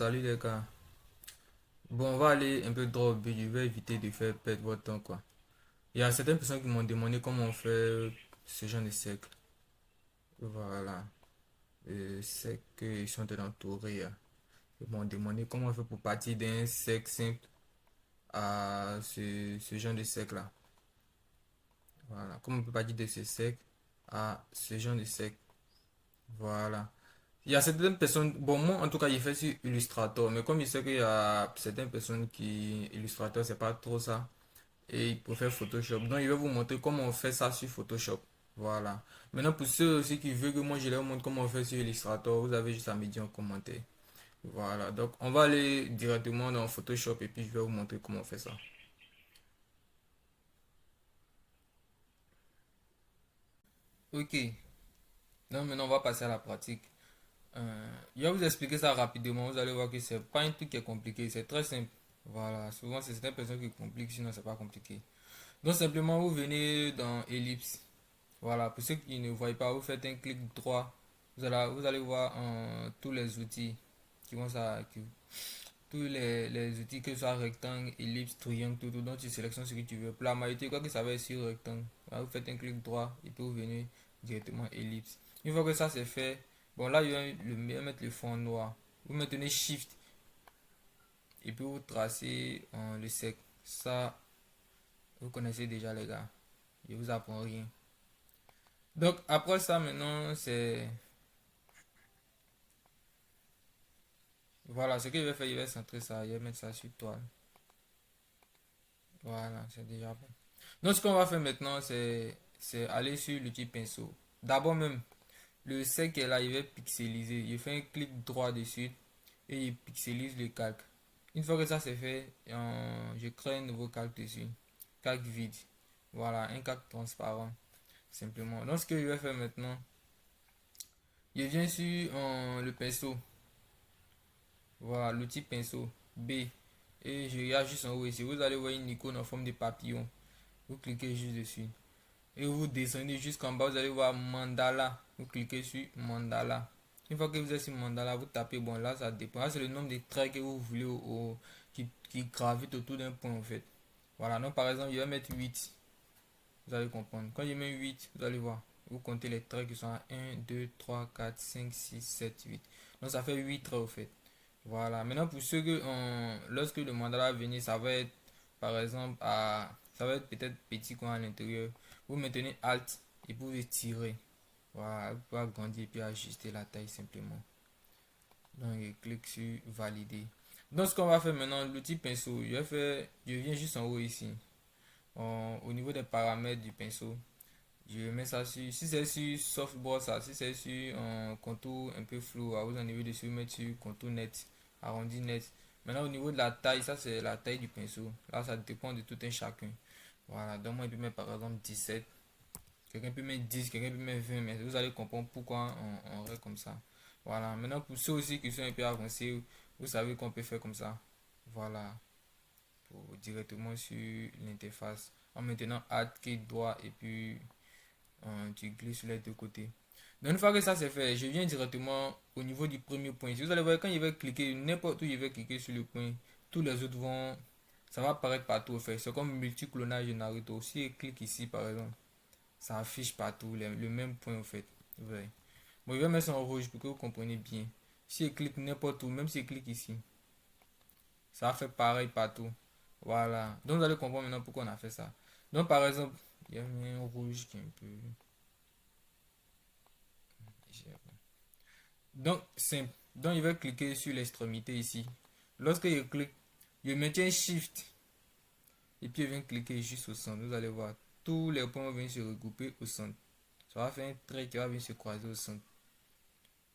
Salut les gars. Bon, on va aller un peu droit au but. Je vais éviter de faire perdre votre temps, quoi. Il y a certaines personnes qui m'ont demandé comment on fait ce genre de cercle. Voilà. C'est qu'ils sont de l'entouré. Ils m'ont demandé comment on fait pour partir d'un cercle simple à ce genre de cercle-là. Voilà. Comment on peut partir de ce cercle à ce genre de cercle. Voilà. Il y a certaines personnes, bon moi en tout cas j'ai fait sur Illustrator, mais comme je sais qu'il y a certaines personnes qui, Illustrator c'est pas trop ça, et ils préfèrent Photoshop. Donc je vais vous montrer comment on fait ça sur Photoshop. Voilà. Maintenant pour ceux aussi qui veulent que moi je leur montre comment on fait sur Illustrator, vous avez juste à me dire en commentaire. Voilà, donc on va aller directement dans Photoshop et puis je vais vous montrer comment on fait ça. Ok, donc maintenant on va passer à la pratique. Je vais vous expliquer ça rapidement. Vous allez voir que c'est pas un truc qui est compliqué, c'est très simple. Voilà, souvent c'est certaines personnes qui compliquent, sinon c'est pas compliqué. Donc simplement vous venez dans Ellipse. Voilà, pour ceux qui ne voient pas, vous faites un clic droit. Vous allez voir tous les outils qui vont ça, tous les outils, que ce soit rectangle, ellipse, triangle, tout. Donc tu sélectionnes ce que tu veux. Pour la majorité, quoi que ça va être sur rectangle. Voilà, vous faites un clic droit et puis vous venez directement ellipse. Une fois que ça c'est fait, bon là je vais mettre le fond noir. Vous maintenez Shift et puis vous tracez le cercle. Ça, vous connaissez déjà les gars. Je vous apprends rien. Donc après ça maintenant c'est voilà ce que je vais faire, je vais centrer ça, je vais mettre ça sur toile. Voilà, c'est déjà bon. Donc ce qu'on va faire maintenant c'est aller sur l'outil pinceau. D'abord même le cercle est là, il va pixeliser. Je fais un clic droit dessus et il pixelise le calque. Une fois que ça c'est fait, je crée un nouveau calque dessus. Calque vide. Voilà, un calque transparent. Simplement. Donc ce que je vais faire maintenant, je viens sur le pinceau. Voilà, l'outil pinceau B. Et je regarde juste en haut ici. Vous allez voir une icône en forme de papillon. Vous cliquez juste dessus. Et vous descendez jusqu'en bas. Vous allez voir mandala. Vous cliquez sur mandala. Une fois que vous êtes sur mandala, vous tapez. Bon, là, ça dépend. Là, c'est le nombre de traits que vous voulez qui gravitent autour d'un point en fait. Voilà. Donc, par exemple, je vais mettre 8. Vous allez comprendre. Quand je mets 8, vous allez voir. Vous comptez les traits qui sont à 1, 2, 3, 4, 5, 6, 7, 8. Donc, ça fait 8 traits au fait. Voilà. Maintenant, pour ceux que lorsque le mandala va venir, ça va être par exemple ça va être peut-être petit coin à l'intérieur. Vous maintenez Alt et vous pouvez tirer. Voilà, vous pouvez agrandir et puis ajuster la taille simplement. Donc, je clique sur valider. Donc, ce qu'on va faire maintenant, l'outil pinceau, je viens juste en haut ici. Au niveau des paramètres du pinceau, je mets ça sur, si c'est sur softboard, ça, si c'est sur un contour un peu flou, vous en avez dessus, mettre sur contour net, arrondi net. Maintenant, au niveau de la taille, ça c'est la taille du pinceau. Là, ça dépend de tout un chacun. Voilà, donc moi, je peux mettre par exemple 17. Quelqu'un peut mettre 10, quelqu'un peut mettre 20, mais vous allez comprendre pourquoi on reste comme ça. Voilà, maintenant pour ceux aussi qui sont un peu avancés, vous savez qu'on peut faire comme ça. Voilà, pour directement sur l'interface. En maintenant, Alt, clic droit et puis tu glisses sur les deux côtés. Donc une fois que ça c'est fait, je viens directement au niveau du premier point. Si vous allez voir, quand je vais cliquer, n'importe où je vais cliquer sur le point, tous les autres vont, ça va apparaître partout. En fait. C'est comme multi-clonage de Naruto. Si je clique ici par exemple, ça affiche partout le même point en fait. Ouais. Bon, je vais mettre ça en rouge pour que vous compreniez bien. Si je clique n'importe où, même si je clique ici, ça va faire pareil partout. Voilà. Donc vous allez comprendre maintenant pourquoi on a fait ça. Donc par exemple, il y a un rouge qui est un peu... Donc, simple. Donc, je vais cliquer sur l'extrémité ici. Lorsque je clique, je maintiens Shift et puis je viens cliquer juste au centre. Vous allez voir, tous les points vont se regrouper au centre. Ça va faire un trait qui va venir se croiser au centre.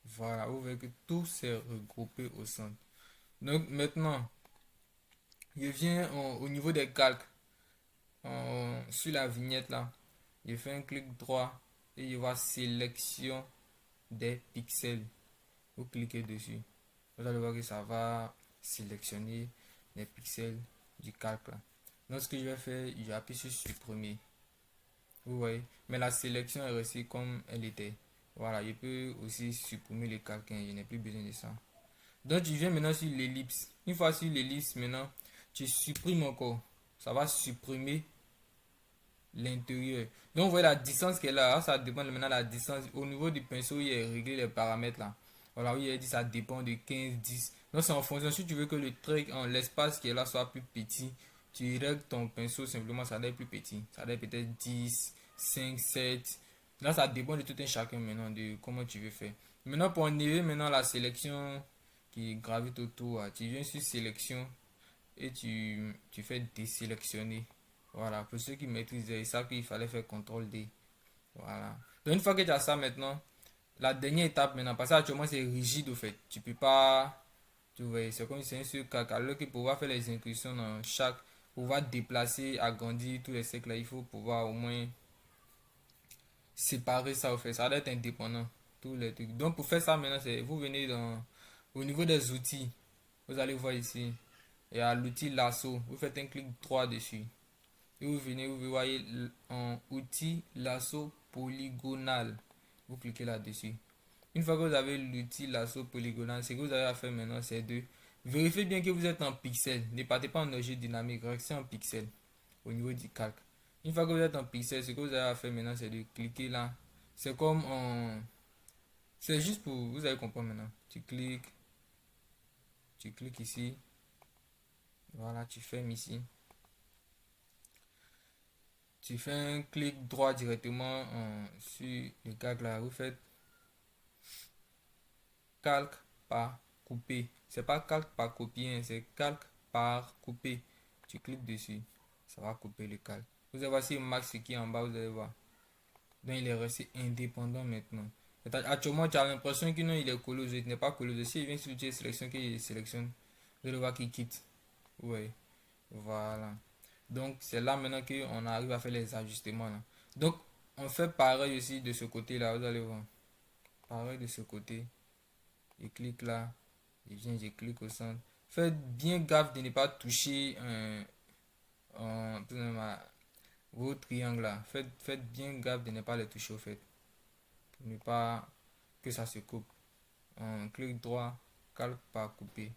Voilà, vous voyez que tout s'est regroupé au centre. Donc, maintenant, je viens au niveau des calques. Sur la vignette là, je fais un clic droit et je vois sélection des pixels. Vous cliquez dessus. Vous allez voir que ça va sélectionner les pixels du calque là. Donc ce que je vais faire, j'appuie sur supprimer. Vous voyez, mais la sélection est restée comme elle était. Voilà, je peux aussi supprimer les calques, je n'ai plus besoin de ça. Donc tu viens maintenant sur l'ellipse. Une fois sur l'ellipse, maintenant, tu supprimes encore. Ça va supprimer l'intérieur. Donc vous voyez la distance qu'elle a, ça dépend de maintenant la distance. Au niveau du pinceau, il est réglé les paramètres là. Voilà, oui, il a dit ça dépend de 15, 10. Donc c'est en fonction, si tu veux que le truc, en l'espace qui est là soit plus petit, tu règles ton pinceau simplement, ça doit être plus petit. Ça doit être peut-être 10, 5, 7. Là, ça dépend de tout un chacun maintenant, de comment tu veux faire. Maintenant, pour enlever maintenant la sélection qui gravite autour, tu viens sur sélection et tu fais désélectionner. Voilà, pour ceux qui maîtrisent, ils savent qu'il fallait faire CTRL D. Voilà. Donc une fois que tu as ça maintenant, la dernière étape maintenant, parce que actuellement c'est rigide au fait. Tu peux pas, tu vois, c'est comme si c'est un seul calque. Alors que pour pouvoir faire les incursions dans chaque, pour pouvoir déplacer, agrandir tous les cercles là, il faut pouvoir au moins séparer ça au fait. Ça doit être indépendant. Tous les trucs. Donc pour faire ça maintenant, c'est vous venez dans, au niveau des outils, vous allez voir ici, il y a l'outil lasso. Vous faites un clic droit dessus. Et vous venez, vous voyez en outil lasso polygonal. Vous cliquez là-dessus. Une fois que vous avez l'outil lasso polygonal, ce que vous avez à faire maintenant, c'est de vérifier bien que vous êtes en pixel. Ne partez pas en objet dynamique, restez en pixel au niveau du calque. Une fois que vous êtes en pixel, ce que vous avez à faire maintenant, c'est de cliquer là. C'est comme en... C'est juste pour... Vous allez comprendre maintenant. Tu cliques ici. Voilà, tu fermes ici. Tu fais un clic droit directement sur le calque là. Vous faites calque par couper. C'est pas calque par copier, c'est calque par couper. Tu cliques dessus, ça va couper le calque. Vous allez voir si max qui est en bas, vous allez voir. Donc il est resté indépendant maintenant. Actuellement, tu as l'impression que non, il est collé aux autres. Il n'est pas collé aux autres. Si il vient sur l'outil de sélection, qu'il sélectionne, vous allez voir qu'il quitte. Ouais, voilà. Donc c'est là maintenant qu'on arrive à faire les ajustements là. Donc on fait pareil aussi de ce côté là, vous allez voir. Pareil de ce côté. Je clique là. Je viens, je clique au centre. Faites bien gaffe de ne pas toucher vos triangles là. Faites bien gaffe de ne pas les toucher au fait. Pour ne pas que ça se coupe. On clique droit, calque par couper.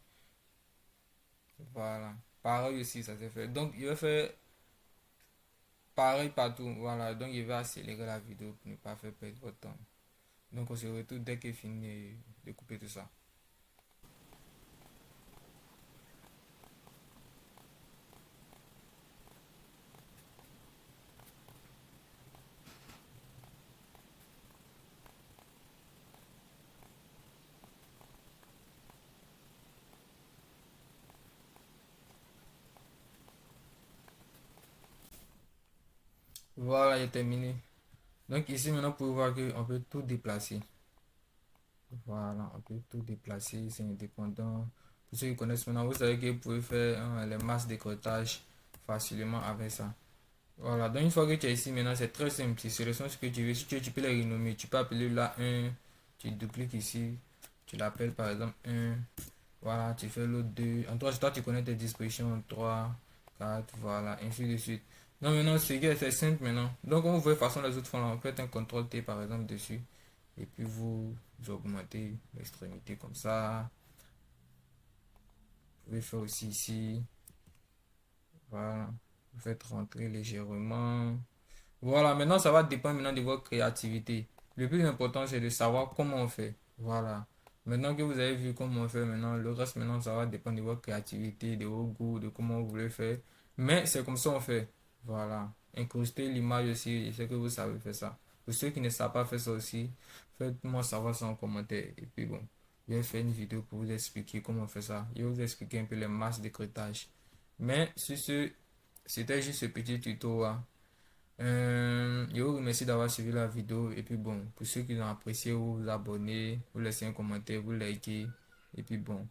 Voilà. Pareil aussi, ça s'est fait. Donc, il va faire pareil partout. Voilà. Donc, il va accélérer la vidéo pour ne pas faire perdre votre temps. Donc, on se retrouve dès qu'il finit de couper tout ça. Voilà, il est terminé. Donc, ici, maintenant, vous pouvez voir qu'on peut tout déplacer. Voilà, on peut tout déplacer, c'est indépendant. Pour ceux qui connaissent maintenant, vous savez que vous pouvez faire les masses de décrotage facilement avec ça. Voilà, donc une fois que tu es ici, maintenant c'est très simple. Tu sélectionnes ce que tu veux. Si tu veux, tu peux les renommer. Tu peux appeler là un. Tu dupliques ici. Tu l'appelles par exemple un. Voilà, tu fais l'autre 2. En toi, tu connais tes dispositions 3 4 voilà, ainsi de suite. Donc maintenant, c'est simple maintenant. Donc, comme vous voyez, façon les autres font là, vous faites un contrôle T par exemple dessus. Et puis vous augmentez l'extrémité comme ça. Vous pouvez faire aussi ici. Voilà. Vous faites rentrer légèrement. Voilà, maintenant ça va dépendre maintenant de votre créativité. Le plus important c'est de savoir comment on fait. Voilà. Maintenant que vous avez vu comment on fait, maintenant le reste maintenant ça va dépendre de votre créativité, de vos goûts, de comment vous voulez faire. Mais c'est comme ça on fait. Voilà. Incruster l'image aussi, je sais que vous savez faire ça. Pour ceux qui ne savent pas faire ça aussi, faites-moi savoir ça en commentaire. Et puis bon, je vais faire une vidéo pour vous expliquer comment on fait ça. Je vais vous expliquer un peu les masses de d'écrêtage. Mais sur ce, c'était juste ce petit tuto, hein. Je vous remercie d'avoir suivi la vidéo. Et puis bon, pour ceux qui l'ont apprécié, vous vous abonnez, vous laissez un commentaire, vous likez. Et puis bon,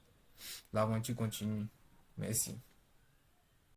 l'aventure continue. Merci.